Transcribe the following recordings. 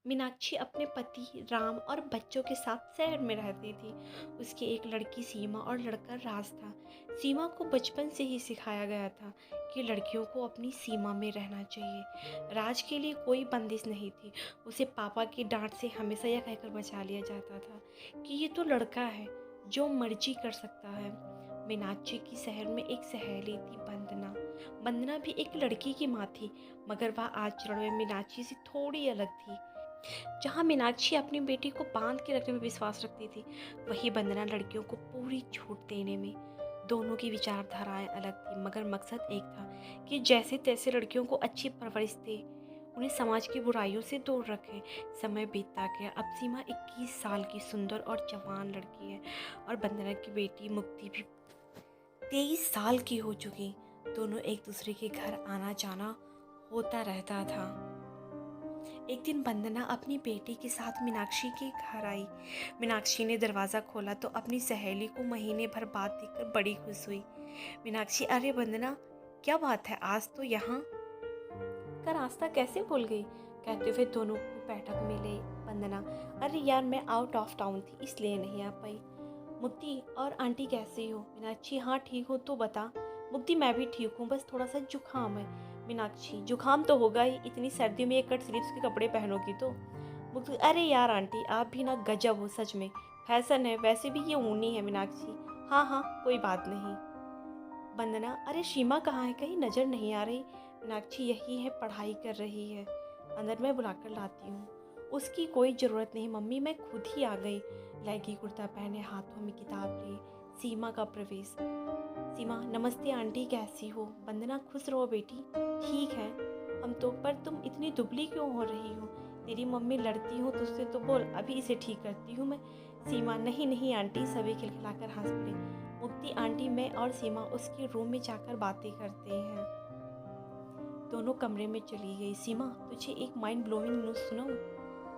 मीनाक्षी अपने पति राम और बच्चों के साथ शहर में रहती थी। उसकी एक लड़की सीमा और लड़का राज था। सीमा को बचपन से ही सिखाया गया था कि लड़कियों को अपनी सीमा में रहना चाहिए। राज के लिए कोई बंदिश नहीं थी। उसे पापा की डांट से हमेशा यह कहकर बचा लिया जाता था कि ये तो लड़का है, जो मर्जी कर सकता है। मीनाक्षी की शहर में एक सहेली थी, वंदना। वंदना भी एक लड़की की माँ थी, मगर वह आचरण में मीनाक्षी से थोड़ी अलग थी। जहाँ मीनाक्षी अपनी बेटी को बांध के रखने में विश्वास रखती थी, वही वंदना लड़कियों को पूरी छूट देने में। दोनों की विचारधाराएं अलग थी, मगर मकसद एक था कि जैसे तैसे लड़कियों को अच्छी परवरिश दे, उन्हें समाज की बुराइयों से दूर रखे। समय बीतता गया। अब सीमा 21 साल की सुंदर और जवान लड़की है, और वंदना की बेटी मुक्ति भी 23 साल की हो चुकी। दोनों एक दूसरे के घर आना जाना होता रहता था। एक दिन वंदना अपनी बेटी के साथ मीनाक्षी के घर आई। मीनाक्षी ने दरवाज़ा खोला तो अपनी सहेली को महीने भर बाद देखकर बड़ी खुश हुई। मीनाक्षी, अरे वंदना, क्या बात है, आज तो यहाँ का रास्ता कैसे भूल गई? कहते हुए दोनों को बैठक में ले वंदना, अरे यार, मैं आउट ऑफ टाउन थी इसलिए नहीं आ पाई। मुक्ति और आंटी कैसी हो? मीनाक्षी, हाँ ठीक हो, तो बता। मुक्ति, मैं भी ठीक हूँ, बस थोड़ा सा जुकाम है। मीनाक्षी, जुकाम तो होगा ही, इतनी सर्दी में ये कट स्लीव्स के कपड़े पहनोगी तो। मुक्ति, अरे यार आंटी, आप भी ना गजब हो सच में, फैशन है, वैसे भी ये ऊनी है। मीनाक्षी, हाँ हाँ कोई बात नहीं। वंदना, अरे सीमा कहाँ है, कहीं नज़र नहीं आ रही? मीनाक्षी, यही है, पढ़ाई कर रही है, अंदर मैं बुलाकर लाती हूँ। उसकी कोई ज़रूरत नहीं मम्मी, मैं खुद ही आ गई। लहंगी कुर्ता पहने, हाथों में किताब लिए सीमा का प्रवेश। सीमा, नमस्ते आंटी, कैसी हो? वंदना, खुश रहो बेटी, ठीक है हम तो, पर तुम इतनी दुबली क्यों हो रही हो? तेरी मम्मी लड़ती हूँ तुझसे तो बोल, अभी इसे ठीक करती हूँ मैं। सीमा, नहीं नहीं आंटी, सभी खिलखिलाकर हंस पड़े। मुक्ति, आंटी, मैं और सीमा उसके रूम में जाकर बातें करते हैं। दोनों कमरे में चली गई। सीमा, तुझे एक माइंड ब्लोइंग न्यूज़ सुनाऊं?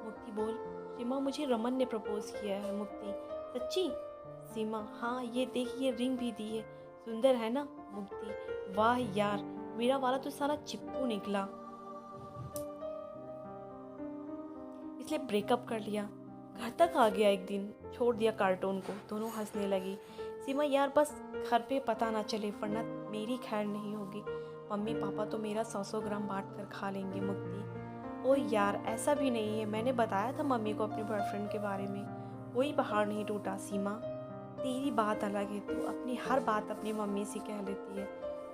मुक्ति, बोल। सीमा, मुझे रमन ने प्रपोज किया है। मुक्ति, सच्ची? सीमा, हाँ, ये देख, ये रिंग भी दी है, सुंदर है ना? मुक्ति, वाह यार, मेरा वाला तो साला चिपकू निकला, इसलिए ब्रेकअप कर लिया। घर तक आ गया, एक दिन छोड़ दिया कार्टून को। दोनों हंसने लगी। सीमा, यार बस घर पे पता ना चले, वरना मेरी खैर नहीं होगी। मम्मी पापा तो मेरा 100-100 ग्राम बांट कर खा लेंगे। मुक्ति, ओ यार, ऐसा भी नहीं है, मैंने बताया था मम्मी को अपने बॉयफ्रेंड के बारे में, कोई बाहर नहीं टूटा। सीमा, तेरी बात अलग है, तू अपनी हर बात अपनी मम्मी से कह लेती है,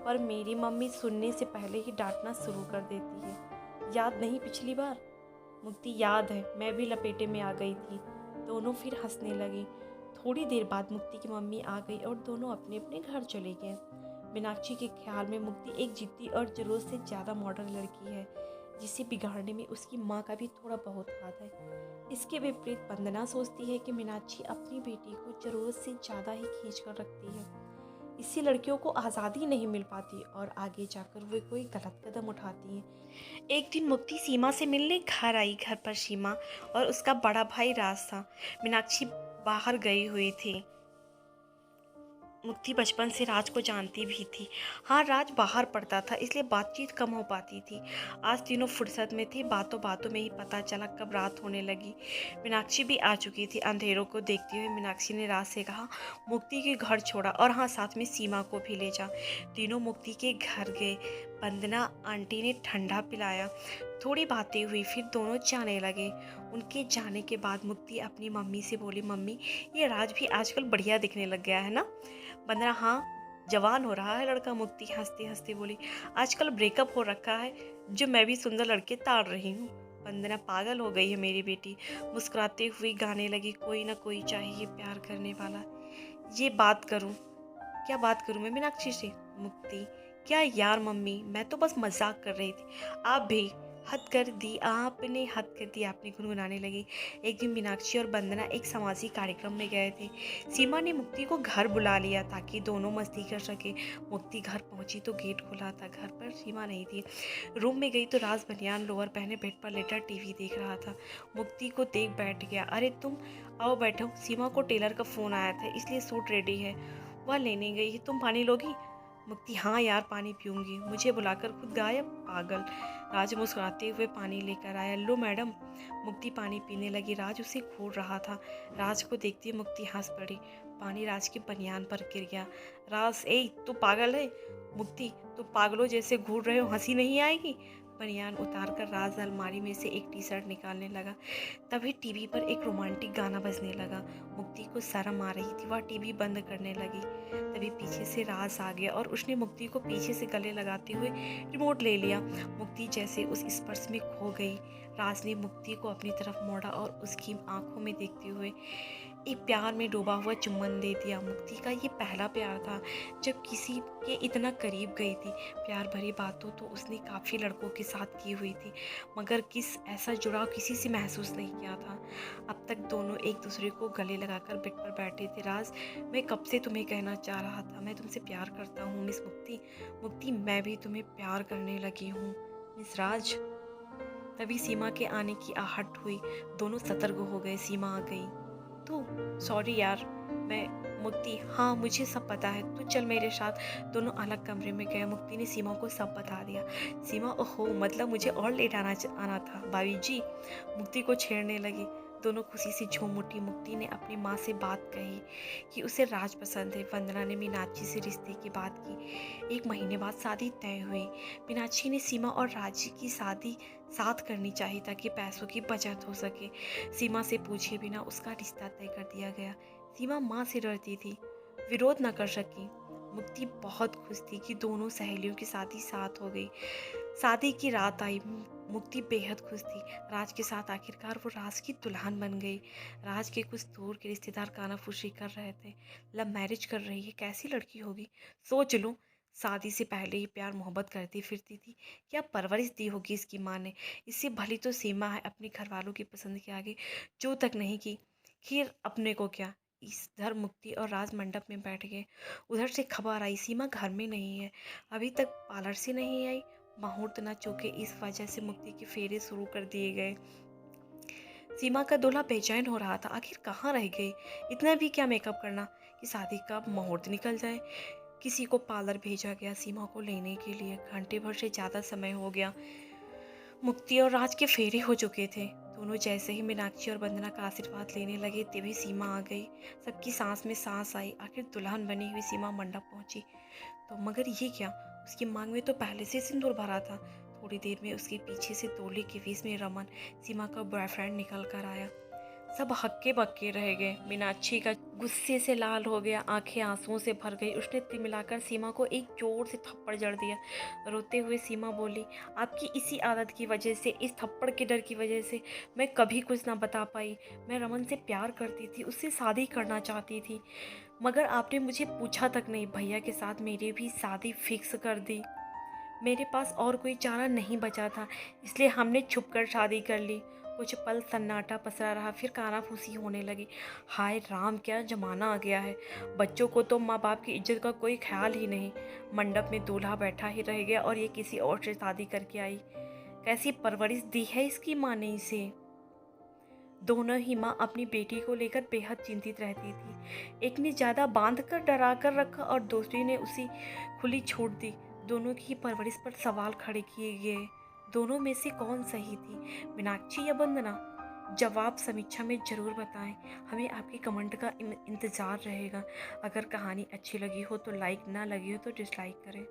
पर मेरी मम्मी सुनने से पहले ही डांटना शुरू कर देती है। याद नहीं पिछली बार? मुक्ति, याद है, मैं भी लपेटे में आ गई थी। दोनों फिर हंसने लगी। थोड़ी देर बाद मुक्ति की मम्मी आ गई और दोनों अपने अपने घर चले गए। मीनाक्षी के ख्याल में मुक्ति एक जिद्दी और ज़रूरत से ज़्यादा मॉडर्न लड़की है, जिसे बिगाड़ने में उसकी माँ का भी थोड़ा बहुत हाथ है। इसके विपरीत वंदना सोचती है कि मीनाक्षी अपनी बेटी को ज़रूरत से ज़्यादा ही खींच कर रखती है। इससे लड़कियों को आज़ादी नहीं मिल पाती और आगे जाकर वे कोई गलत कदम उठाती हैं। एक दिन मुक्ति सीमा से मिलने घर आई। घर पर सीमा और उसका बड़ा भाई राज था। मीनाक्षी बाहर गई हुई थी। मुक्ति बचपन से राज को जानती भी थी। हाँ, राज बाहर पढ़ता था, इसलिए बातचीत कम हो पाती थी। आज तीनों फुर्सत में थे। बातों बातों में ही पता चला कब रात होने लगी। मीनाक्षी भी आ चुकी थी। अंधेरों को देखते हुए मीनाक्षी ने राज से कहा, मुक्ति के घर छोड़ा, और हाँ, साथ में सीमा को भी ले जा। तीनों मुक्ति के घर गए। वंदना आंटी ने ठंडा पिलाया। थोड़ी बातें हुई, फिर दोनों जाने लगे। उनके जाने के बाद मुक्ति अपनी मम्मी से बोली, मम्मी, ये राज भी आजकल बढ़िया दिखने लग गया है ना? वंदना, हाँ, जवान हो रहा है लड़का। मुक्ति हंसते हंसते बोली, आजकल ब्रेकअप हो रखा है, जो मैं भी सुंदर लड़के ताड़ रही हूँ। वंदना, पागल हो गई है मेरी बेटी। मुस्कुराते हुए गाने लगी, कोई ना कोई चाहिए प्यार करने वाला। ये बात करूँ, क्या बात करूँ मैं मीनाक्षी से? मुक्ति, क्या यार मम्मी, मैं तो बस मजाक कर रही थी, आप भी हद कर दी आपने, हद कर दी आपने, गुनगुनाने लगी। एक दिन मीनाक्षी और वंदना एक सामाजिक कार्यक्रम में गए थे। सीमा ने मुक्ति को घर बुला लिया ताकि दोनों मस्ती कर सके। मुक्ति घर पहुंची तो गेट खुला था। घर पर सीमा नहीं थी। रूम में गई तो राज बनियान लोअर पहने बेड पर लेटा टीवी देख रहा था। मुक्ति को देख बैठ गया। अरे तुम आओ बैठो, सीमा को टेलर का फ़ोन आया था, इसलिए सूट रेडी है, वह लेने गई है, तुम पानी लोगी? मुक्ति हाँ यार पानी पीऊँगी, मुझे बुलाकर खुद गायब, पागल। राज मुस्कुराते हुए पानी लेकर आया। लो मैडम। मुक्ति पानी पीने लगी। राज उसे घूर रहा था। राज को देखती मुक्ति हंस पड़ी। पानी राज की बनियान पर गिर गया। राज, ए तू पागल है? मुक्ति, तू पागलों जैसे घूर रहे हो, हंसी नहीं आएगी? बनियान उतारकर राज अलमारी में से एक टी शर्ट निकालने लगा। तभी टीवी पर एक रोमांटिक गाना बजने लगा। मुक्ति को शर्म आ रही थी, वह टीवी बंद करने लगी। तभी पीछे से राज आ गया और उसने मुक्ति को पीछे से गले लगाते हुए रिमोट ले लिया। मुक्ति जैसे उस स्पर्श में खो गई। राज ने मुक्ति को अपनी तरफ मोड़ा और उसकी आंखों में देखते हुए एक प्यार में डूबा हुआ चुम्बन दे दिया। मुक्ति का ये पहला प्यार था जब किसी के इतना करीब गई थी। प्यार भरी बातों तो उसने काफ़ी लड़कों के साथ की हुई थी, मगर किस ऐसा जुड़ाव किसी से महसूस नहीं किया था। अब तक दोनों एक दूसरे को गले लगाकर बेड पर बैठे थे। राज, मैं कब से तुम्हें कहना चाह रहा था, मैं तुमसे प्यार करता हूँ मिस मुक्ति। मुक्ति, मैं भी तुम्हें प्यार करने लगी हूँ मिस राज। तभी सीमा के आने की आहट हुई। दोनों सतर्क हो गए। सीमा आ गई। तू, सॉरी यार, मैं। मुक्ति, हाँ मुझे सब पता है, तू चल मेरे साथ। दोनों अलग कमरे में गए। मुक्ति ने सीमा को सब बता दिया। सीमा, ओहो, मतलब मुझे और लेट आना था भाभी जी। मुक्ति को छेड़ने लगी। दोनों खुशी से झूम उठी। मुक्ति ने अपनी माँ से बात कही कि उसे राज पसंद है। वंदना ने मीनाक्षी से रिश्ते की बात की। 1 महीने बाद शादी तय हुई। मीनाक्षी ने सीमा और राज की शादी साथ करनी चाहिए ताकि पैसों की बचत हो सके। सीमा से पूछे बिना उसका रिश्ता तय कर दिया गया। सीमा माँ से डरती थी, विरोध न कर सकी। मुक्ति बहुत खुश थी कि दोनों सहेलियों की शादी साथ हो गई। शादी की रात आई। मुक्ति बेहद खुश थी। राज के साथ आखिरकार वो राज की दुल्हन बन गई। राज के कुछ दूर के रिश्तेदार कानाफूसी कर रहे थे। लव मैरिज कर रही है, कैसी लड़की होगी, सोच लो। शादी से पहले ही प्यार मोहब्बत करती फिरती थी। क्या परवरिश दी होगी इसकी माँ ने। इससे भली तो सीमा है, अपने घर वालों की पसंद के आगे जो तक नहीं की। खैर अपने को क्या। इधर मुक्ति और राज मंडप में बैठ गए। उधर से खबर आई, सीमा घर में नहीं है, अभी तक पार्लर से नहीं आई। मुहूर्त न चूके, इस वजह से मुक्ति के फेरे शुरू कर दिए गए। सीमा का दूल्हा बेचैन हो रहा था, आखिर कहाँ रह गई। इतना भी क्या मेकअप करना कि शादी का मुहूर्त निकल जाए। किसी को पार्लर भेजा गया सीमा को लेने के लिए। घंटे भर से ज़्यादा समय हो गया। मुक्ति और राज के फेरे हो चुके थे। दोनों जैसे ही मीनाक्षी और वंदना का आशीर्वाद लेने लगे तभी सीमा आ गई। सबकी सांस में सांस आई। आखिर दुल्हन बनी हुई सीमा मंडप पहुंची। तो मगर ये क्या, उसकी मांग में तो पहले से सिंदूर भरा था। थोड़ी देर में उसके पीछे से तोले के बीच में रमन, सीमा का बॉयफ्रेंड, निकल कर आया। सब हक्के बक्के रह गए। मीनाक्षी का गुस्से से लाल हो गया, आंखें आंसुओं से भर गई। उसने तिलमिलाकर सीमा को एक जोर से थप्पड़ जड़ दिया। रोते हुए सीमा बोली, आपकी इसी आदत की वजह से, इस थप्पड़ के डर की वजह से मैं कभी कुछ ना बता पाई। मैं रमन से प्यार करती थी, उससे शादी करना चाहती थी, मगर आपने मुझे पूछा तक नहीं। भैया के साथ मेरी भी शादी फिक्स कर दी। मेरे पास और कोई चारा नहीं बचा था, इसलिए हमने छुपकर शादी कर ली। कुछ पल सन्नाटा पसरा रहा, फिर कानाफूसी होने लगी। हाय राम, क्या जमाना आ गया है। बच्चों को तो माँ बाप की इज्जत का कोई ख्याल ही नहीं। मंडप में दूल्हा बैठा ही रह गया और ये किसी और से शादी करके आई। कैसी परवरिश दी है इसकी माँ ने इसे। दोनों ही माँ अपनी बेटी को लेकर बेहद चिंतित रहती थी। एक ने ज़्यादा बांध कर डरा कर रखा और दूसरी ने उसी खुली छूट दी। दोनों की परवरिश पर सवाल खड़े किए गए। दोनों में से कौन सही थी, मीनाक्षी या वंदना? जवाब समीक्षा में ज़रूर बताएं। हमें आपके कमेंट का इंतज़ार रहेगा। अगर कहानी अच्छी लगी हो तो लाइक, ना लगी हो तो डिसलाइक करें।